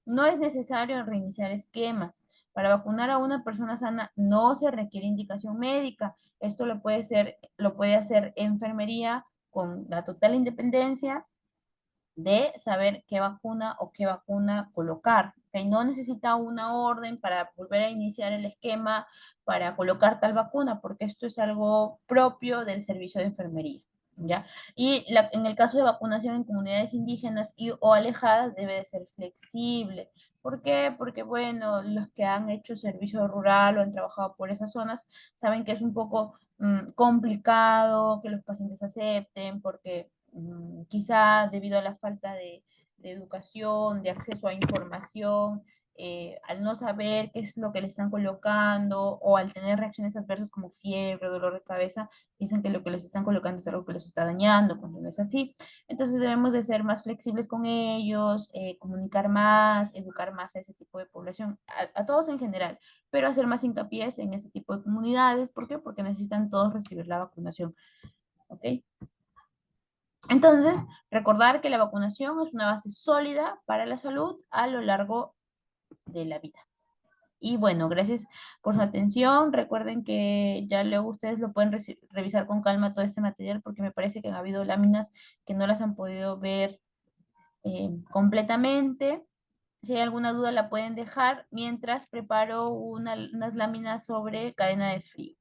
No es necesario reiniciar esquemas. Para vacunar a una persona sana no se requiere indicación médica. Esto lo puede hacer enfermería con la total independencia de saber qué vacuna o qué vacuna colocar. ¿Okay? No necesita una orden para volver a iniciar el esquema para colocar tal vacuna, porque esto es algo propio del servicio de enfermería. ¿Ya? Y en el caso de vacunación en comunidades indígenas o alejadas debe de ser flexible. ¿Por qué? Porque, bueno, los que han hecho servicio rural o han trabajado por esas zonas saben que es un poco complicado que los pacientes acepten, porque quizá debido a la falta de educación, de acceso a información, al no saber qué es lo que le están colocando o al tener reacciones adversas como fiebre, dolor de cabeza, piensan que lo que les están colocando es algo que los está dañando, cuando no es así. Entonces debemos de ser más flexibles con ellos, comunicar más, educar más a ese tipo de población, a todos en general, pero hacer más hincapié en ese tipo de comunidades. ¿Por qué? Porque necesitan todos recibir la vacunación. ¿Ok? Entonces, recordar que la vacunación es una base sólida para la salud a lo largo de la vida. Y bueno, gracias por su atención. Recuerden que ya luego ustedes lo pueden revisar con calma todo este material porque me parece que han habido láminas que no las han podido ver completamente. Si hay alguna duda la pueden dejar mientras preparo unas láminas sobre cadena de frío.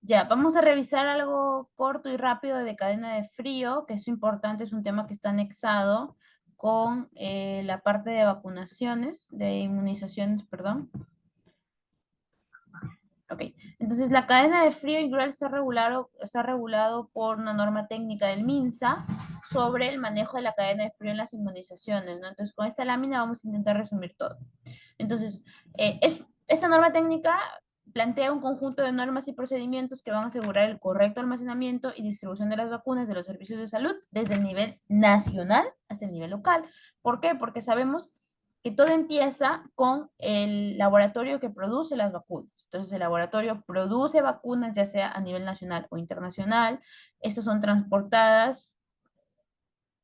Ya, vamos a revisar algo corto y rápido de cadena de frío, que es importante, es un tema que está anexado con la parte de vacunaciones, de inmunizaciones, perdón. Ok, entonces la cadena de frío igual está regulado por una norma técnica del MINSA sobre el manejo de la cadena de frío en las inmunizaciones, ¿no? Entonces con esta lámina vamos a intentar resumir todo. Entonces, esta norma técnica plantea un conjunto de normas y procedimientos que van a asegurar el correcto almacenamiento y distribución de las vacunas de los servicios de salud desde el nivel nacional hasta el nivel local. ¿Por qué? Porque sabemos que todo empieza con el laboratorio que produce las vacunas. Entonces, el laboratorio produce vacunas, ya sea a nivel nacional o internacional. Estas son transportadas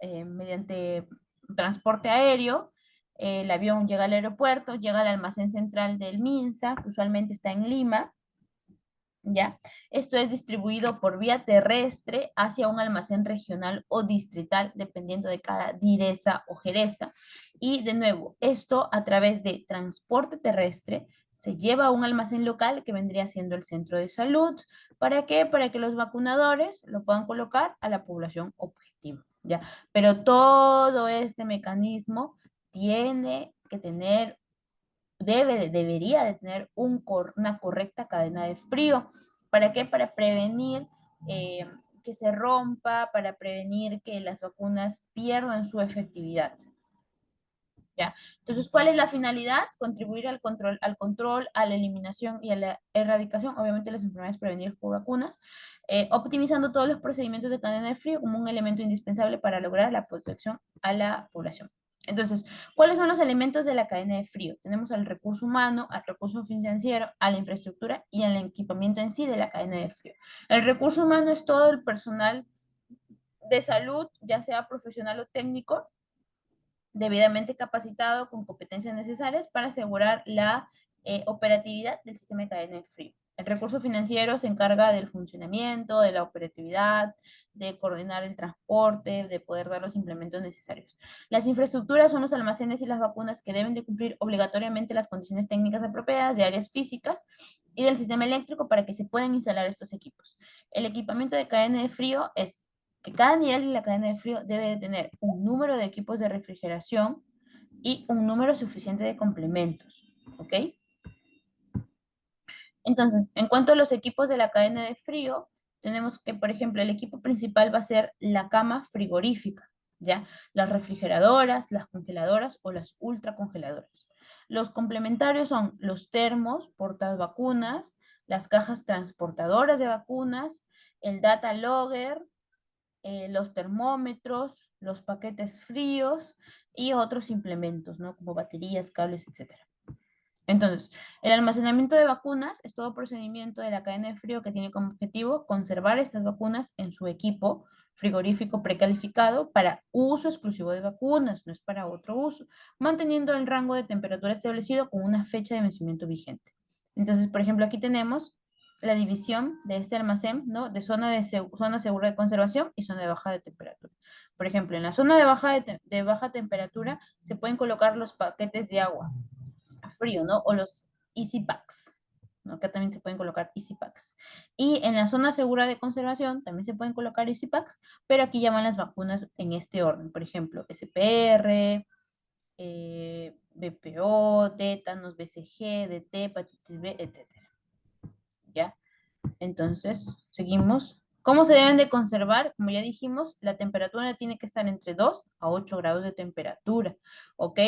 mediante transporte aéreo. El avión llega al aeropuerto, llega al almacén central del MINSA, que usualmente está en Lima, ¿ya? Esto es distribuido por vía terrestre hacia un almacén regional o distrital, dependiendo de cada direza o jereza. Y de nuevo, esto a través de transporte terrestre se lleva a un almacén local que vendría siendo el centro de salud. ¿Para qué? Para que los vacunadores lo puedan colocar a la población objetivo, ¿ya? Pero todo este mecanismo tiene que tener debería de tener una correcta cadena de frío. ¿Para qué? Para prevenir que se rompa, para prevenir que las vacunas pierdan su efectividad. ¿Ya? Entonces, ¿cuál es la finalidad? Contribuir al control, a la eliminación y a la erradicación, obviamente, de las enfermedades prevenidas por vacunas, optimizando todos los procedimientos de cadena de frío como un elemento indispensable para lograr la protección a la población. Entonces, ¿cuáles son los elementos de la cadena de frío? Tenemos al recurso humano, al recurso financiero, a la infraestructura y al equipamiento en sí de la cadena de frío. El recurso humano es todo el personal de salud, ya sea profesional o técnico, debidamente capacitado con competencias necesarias para asegurar la operatividad del sistema de cadena de frío. El recurso financiero se encarga del funcionamiento, de la operatividad, de coordinar el transporte, de poder dar los implementos necesarios. Las infraestructuras son los almacenes y las vacunas que deben de cumplir obligatoriamente las condiciones técnicas apropiadas de áreas físicas y del sistema eléctrico para que se puedan instalar estos equipos. El equipamiento de cadena de frío es que cada nivel de la cadena de frío debe de tener un número de equipos de refrigeración y un número suficiente de complementos, ¿ok? Entonces, en cuanto a los equipos de la cadena de frío, tenemos que, por ejemplo, el equipo principal va a ser la cama frigorífica, ¿ya? Las refrigeradoras, las congeladoras o las ultracongeladoras. Los complementarios son los termos, portavacunas, las cajas transportadoras de vacunas, el data logger, los termómetros, los paquetes fríos y otros implementos, ¿no? Como baterías, cables, etcétera. Entonces, el almacenamiento de vacunas es todo procedimiento de la cadena de frío que tiene como objetivo conservar estas vacunas en su equipo frigorífico precalificado para uso exclusivo de vacunas, no es para otro uso, manteniendo el rango de temperatura establecido con una fecha de vencimiento vigente. Entonces, por ejemplo, aquí tenemos la división de este almacén, ¿no? De zona segura de conservación y zona de baja de temperatura. Por ejemplo, en la zona de baja temperatura se pueden colocar los paquetes de agua frío, ¿no? O los Easy Packs, ¿no? Acá también se pueden colocar Easy Packs. Y en la zona segura de conservación también se pueden colocar Easy Packs, pero aquí llaman las vacunas en este orden. Por ejemplo, SPR, BPO, tétanos, BCG, DT, hepatitis B, etcétera. ¿Ya? Entonces, seguimos. ¿Cómo se deben de conservar? Como ya dijimos, la temperatura tiene que estar entre 2 a 8 grados de temperatura, ¿ok?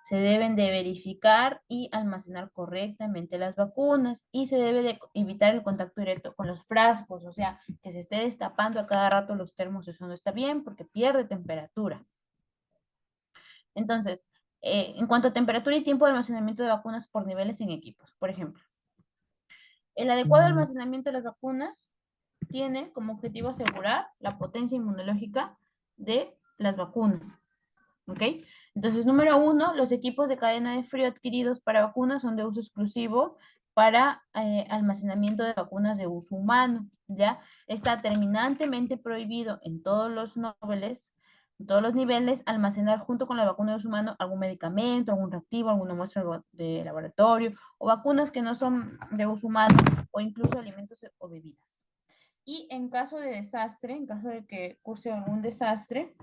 Se deben de verificar y almacenar correctamente las vacunas y se debe de evitar el contacto directo con los frascos, o sea, que se esté destapando a cada rato los termos, eso no está bien porque pierde temperatura. Entonces, en cuanto a temperatura y tiempo de almacenamiento de vacunas por niveles en equipos, por ejemplo, el adecuado almacenamiento de las vacunas tiene como objetivo asegurar la potencia inmunológica de las vacunas. ¿Ok? Entonces, número uno, los equipos de cadena de frío adquiridos para vacunas son de uso exclusivo para almacenamiento de vacunas de uso humano, ¿ya? Está terminantemente prohibido en todos los niveles, almacenar junto con la vacuna de uso humano algún medicamento, algún reactivo, alguna muestra de laboratorio o vacunas que no son de uso humano o incluso alimentos o bebidas. Y en caso de desastre, en caso de que curse algún desastre,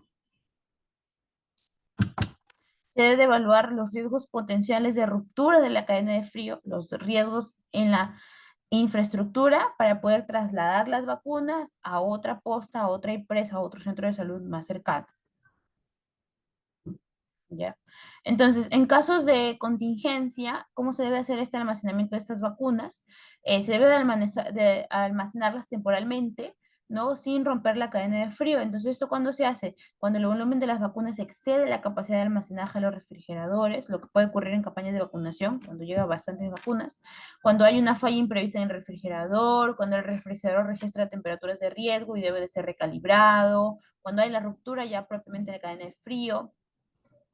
se debe evaluar los riesgos potenciales de ruptura de la cadena de frío, los riesgos en la infraestructura para poder trasladar las vacunas a otra posta, a otra empresa, a otro centro de salud más cercano. ¿Ya? Entonces, en casos de contingencia, ¿cómo se debe hacer este almacenamiento de estas vacunas? Se debe de almacenarlas temporalmente, ¿no? Sin romper la cadena de frío. Entonces, ¿esto cuándo se hace? Cuando el volumen de las vacunas excede la capacidad de almacenaje de los refrigeradores, lo que puede ocurrir en campañas de vacunación, cuando llega bastantes vacunas, cuando hay una falla imprevista en el refrigerador, cuando el refrigerador registra temperaturas de riesgo y debe de ser recalibrado, cuando hay la ruptura ya propiamente de la cadena de frío,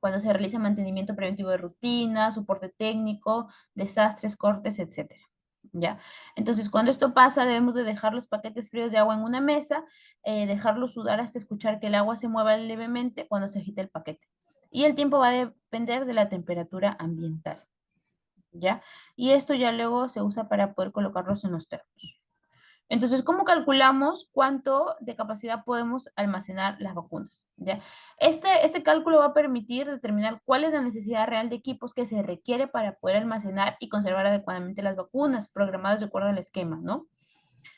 cuando se realiza mantenimiento preventivo de rutina, soporte técnico, desastres, cortes, etcétera. ¿Ya? Entonces, cuando esto pasa, debemos de dejar los paquetes fríos de agua en una mesa, dejarlos sudar hasta escuchar que el agua se mueva levemente cuando se agita el paquete. Y el tiempo va a depender de la temperatura ambiental, ¿ya? Y esto ya luego se usa para poder colocarlos en los termos. Entonces, ¿cómo calculamos cuánto de capacidad podemos almacenar las vacunas? ¿Ya? Este cálculo va a permitir determinar cuál es la necesidad real de equipos que se requiere para poder almacenar y conservar adecuadamente las vacunas programadas de acuerdo al esquema, ¿no?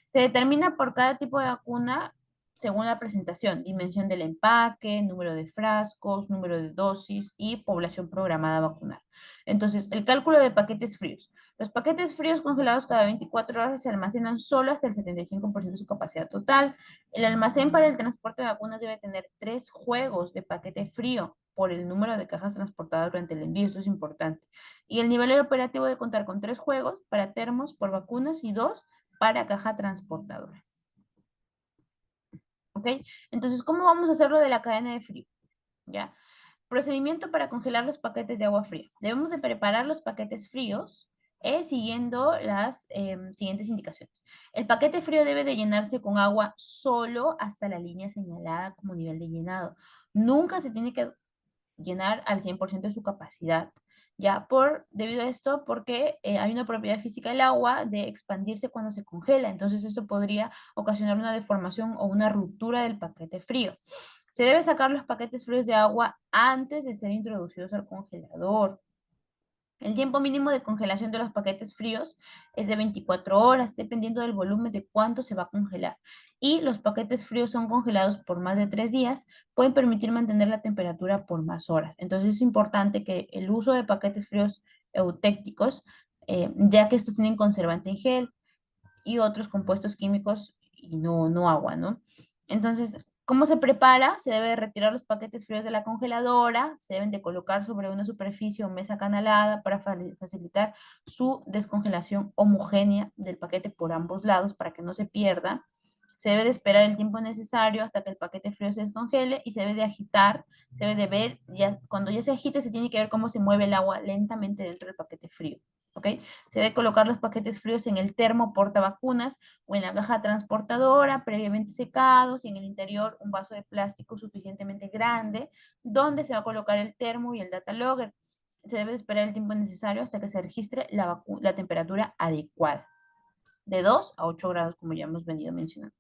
Se determina por cada tipo de vacuna, según la presentación, dimensión del empaque, número de frascos, número de dosis y población programada a vacunar. Entonces, el cálculo de paquetes fríos. Los paquetes fríos congelados cada 24 horas se almacenan solo hasta el 75% de su capacidad total. El almacén para el transporte de vacunas debe tener 3 juegos de paquete frío por el número de cajas transportadas durante el envío. Esto es importante. Y el nivel operativo debe contar con 3 juegos para termos por vacunas y 2 para caja transportadora. ¿Ok? Entonces, ¿cómo vamos a hacerlo de la cadena de frío? ¿Ya? Procedimiento para congelar los paquetes de agua fría. Debemos de preparar los paquetes fríos siguiendo las siguientes indicaciones. El paquete frío debe de llenarse con agua solo hasta la línea señalada como nivel de llenado. Nunca se tiene que llenar al 100% de su capacidad. Ya debido a esto, porque hay una propiedad física del agua de expandirse cuando se congela. Entonces, esto podría ocasionar una deformación o una ruptura del paquete frío. Se debe sacar los paquetes fríos de agua antes de ser introducidos al congelador. El tiempo mínimo de congelación de los paquetes fríos es de 24 horas, dependiendo del volumen de cuánto se va a congelar. Y los paquetes fríos son congelados por más de 3 días, pueden permitir mantener la temperatura por más horas. Entonces es importante que el uso de paquetes fríos eutécticos, ya que estos tienen conservante en gel, y otros compuestos químicos y no agua, ¿no? Entonces, ¿cómo se prepara? Se debe retirar los paquetes fríos de la congeladora, se deben de colocar sobre una superficie o mesa canalada para facilitar su descongelación homogénea del paquete por ambos lados para que no se pierda. Se debe de esperar el tiempo necesario hasta que el paquete frío se descongele y se debe de agitar, se debe de ver, ya, cuando ya se agite se tiene que ver cómo se mueve el agua lentamente dentro del paquete frío. ¿Ok? Se debe colocar los paquetes fríos en el termo portavacunas o en la caja transportadora previamente secados y en el interior un vaso de plástico suficientemente grande donde se va a colocar el termo y el data logger. Se debe esperar el tiempo necesario hasta que se registre la temperatura adecuada, de 2 a 8 grados, como ya hemos venido mencionando.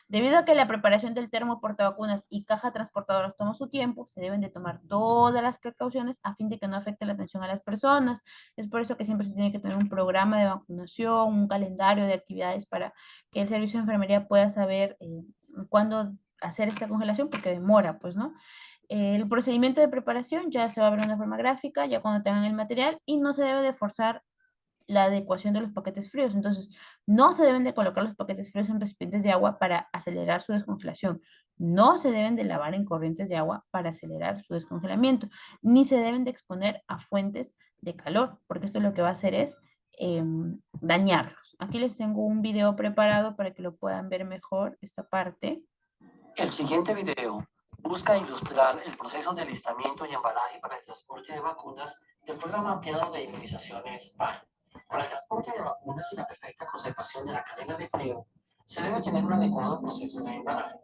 Debido a que la preparación del termo portavacunas y caja transportadora toma su tiempo, se deben de tomar todas las precauciones a fin de que no afecte la atención a las personas. Es por eso que siempre se tiene que tener un programa de vacunación, un calendario de actividades para que el servicio de enfermería pueda saber cuándo hacer esta congelación, porque demora, pues, ¿no? El procedimiento de preparación ya se va a ver de una forma gráfica, ya cuando tengan el material, y no se debe de forzar la adecuación de los paquetes fríos. Entonces, no se deben de colocar los paquetes fríos en recipientes de agua para acelerar su descongelación. No se deben de lavar en corrientes de agua para acelerar su descongelamiento. Ni se deben de exponer a fuentes de calor, porque esto lo que va a hacer es dañarlos. Aquí les tengo un video preparado para que lo puedan ver mejor, esta parte. El siguiente video busca ilustrar el proceso de alistamiento y embalaje para el transporte de vacunas del programa ampliado de inmunizaciones PAI. Para el transporte de vacunas y la perfecta conservación de la cadena de frío, se debe tener un adecuado proceso de embalaje.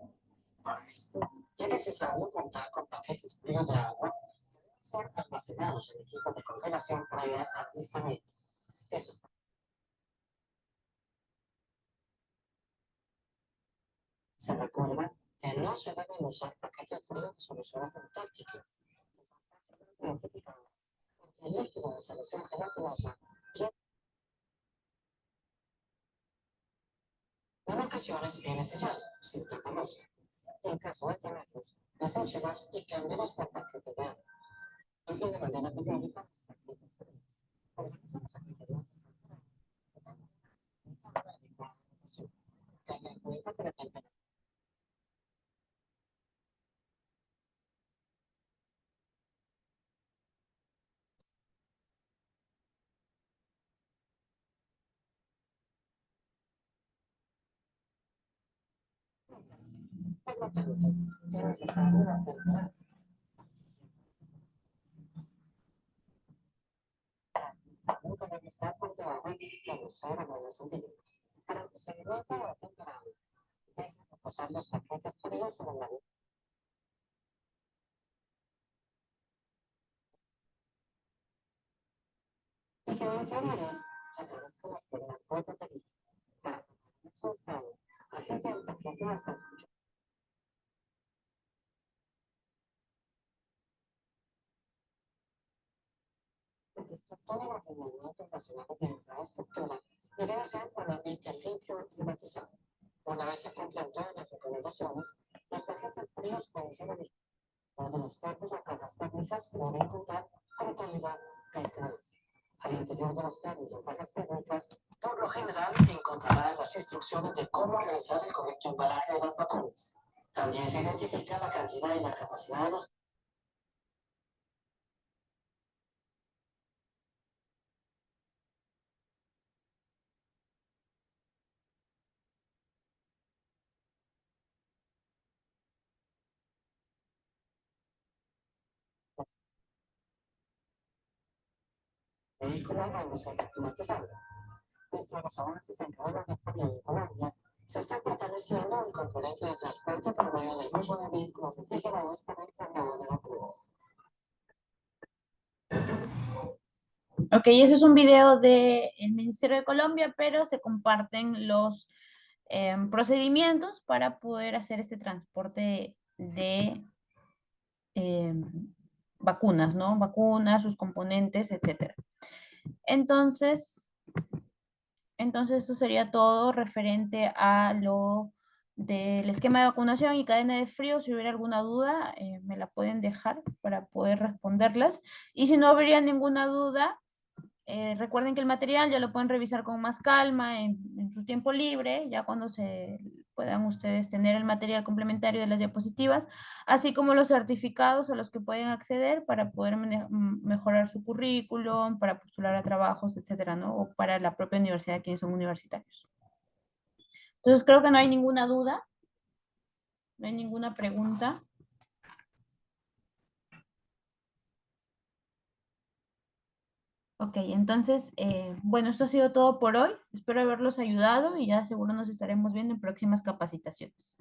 Para esto, es necesario contar con paquetes fríos de agua que deben ser almacenados en equipos de congelación previa al alistamiento. Estos se recuerda que no se deben usar paquetes fríos de soluciones auténticas, identificado. El líquido de solución gelatinosa en ocasiones viene sellado, sin taparlos. En caso de tenerlos, deséchelos y cámbielos por paquetes de agua. Limpie de manera periódica los paquetes fríos. Organice esa criterio tenga en cuenta que la temperatura por lo tanto es necesario la temperatura. Nunca debe estar por debajo de los 0 grados centígrados. Para que se note la temperatura, deje reposar los paquetes fríos en la y que de manera aparezcan las primeras fotos de para su estado. Agite el paquete hasta su todas las reuniones relacionadas con la estructura deben ser con ambiente limpio y climatizado. Una vez se cumplan todas las recomendaciones, los pacientes fríos pueden ser elegidos de los termos o cajas térmicas que deben contar con calidad PQS. Al interior de los termos o cajas térmicas, por lo general encontrarán las instrucciones de cómo realizar el correcto embalaje de las vacunas. También se identifica la cantidad y la capacidad de los vehículos a uso climatizado. Entre los avances en todas las reformas de Colombia, se está fortaleciendo el componente de transporte por medio del uso de vehículos refrigerados para el traslado de vacunas. Ok, ese es un video del Ministerio de Colombia, pero se comparten los procedimientos para poder hacer este transporte de vacunas, ¿no? Vacunas, sus componentes, etcétera. Entonces, esto sería todo referente a lo del esquema de vacunación y cadena de frío. Si hubiera alguna duda, me la pueden dejar para poder responderlas. Y si no habría ninguna duda, recuerden que el material ya lo pueden revisar con más calma en su tiempo libre, ya cuando se puedan ustedes tener el material complementario de las diapositivas, así como los certificados a los que pueden acceder para poder mejorar su currículum, para postular a trabajos, etcétera, ¿no? O para la propia universidad, quienes son universitarios. Entonces, creo que no hay ninguna duda, no hay ninguna pregunta. Ok, entonces, bueno, esto ha sido todo por hoy. Espero haberlos ayudado y ya seguro nos estaremos viendo en próximas capacitaciones.